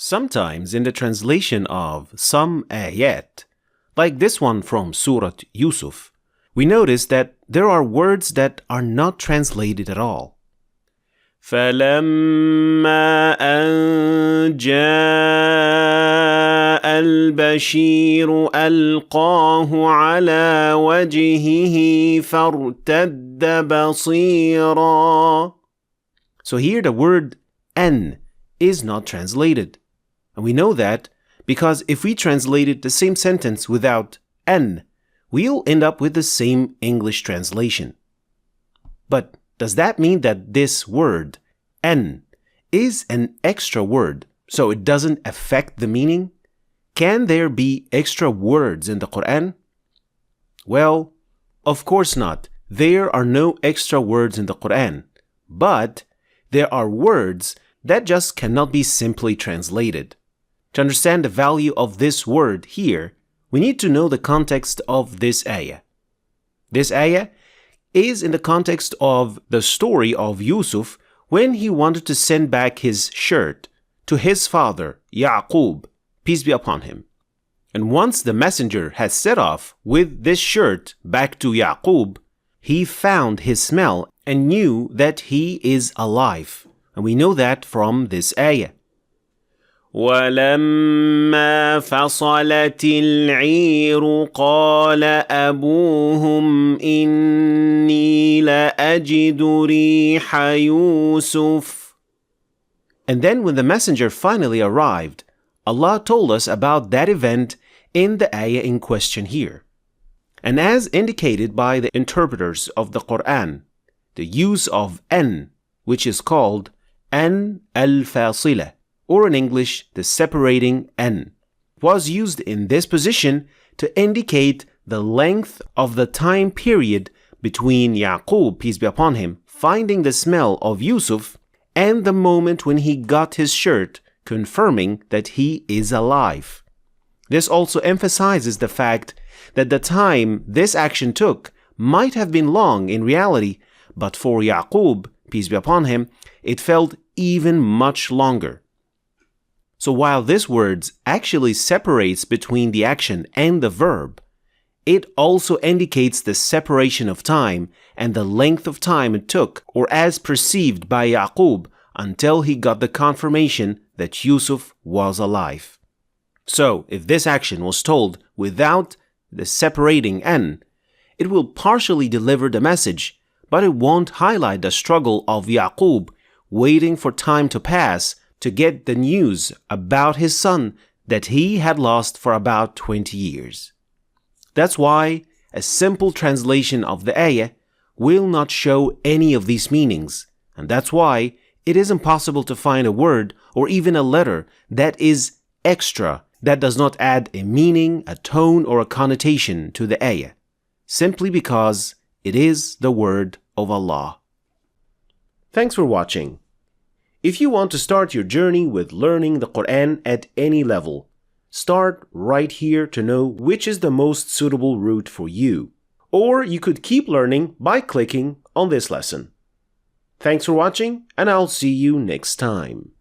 Sometimes in the translation of some ayat, like this one from Surah Yusuf, we notice that there are words that are not translated at all. فَلَمَّا أَن جَاءَ الْبَشِيرُ أَلْقَاهُ عَلَى وَجْهِهِ فَارْتَدَّ بَصِيرًا. So here the word an is not translated. And we know that because if we translated the same sentence without an, we'll end up with the same English translation. But does that mean that this word, an, is an extra word, so it doesn't affect the meaning? Can there be extra words in the Qur'an? Well, of course not. There are no extra words in the Qur'an. But there are words that just cannot be simply translated. To understand the value of this word here, we need to know the context of this ayah. This ayah is in the context of the story of Yusuf when he wanted to send back his shirt to his father, Yaqub, peace be upon him. And once the messenger had set off with this shirt back to Yaqub, he found his smell and knew that he is alive. And we know that from this ayah. وَلَمَّا فَصَلَتِ الْعِيرُ قَالَ أَبُوهُمْ إِنِّي لَأَجِدُ رِيحَ يُوسُفَ. And then when the messenger finally arrived, Allah told us about that event in the ayah in question here. And as indicated by the interpreters of the Qur'an, the use of an, which is called an al-fasila, or in English, the separating an, was used in this position to indicate the length of the time period between Yaqub, peace be upon him, finding the smell of Yusuf and the moment when he got his shirt, confirming that he is alive. This also emphasizes the fact that the time this action took might have been long in reality, but for Yaqub, peace be upon him, it felt even much longer. So while this word actually separates between the action and the verb, it also indicates the separation of time and the length of time it took, or as perceived by Yaqub, until he got the confirmation that Yusuf was alive. So if this action was told without the separating an, it will partially deliver the message, but it won't highlight the struggle of Yaqub waiting for time to pass to get the news about his son that he had lost for about 20 years. That's why a simple translation of the ayah will not show any of these meanings, and that's why it is impossible to find a word or even a letter that is extra, that does not add a meaning, a tone, or a connotation to the ayah, simply because it is the word of Allah. Thanks for watching. If you want to start your journey with learning the Qur'an at any level, start right here to know which is the most suitable route for you. Or you could keep learning by clicking on this lesson. Thanks for watching, and I'll see you next time.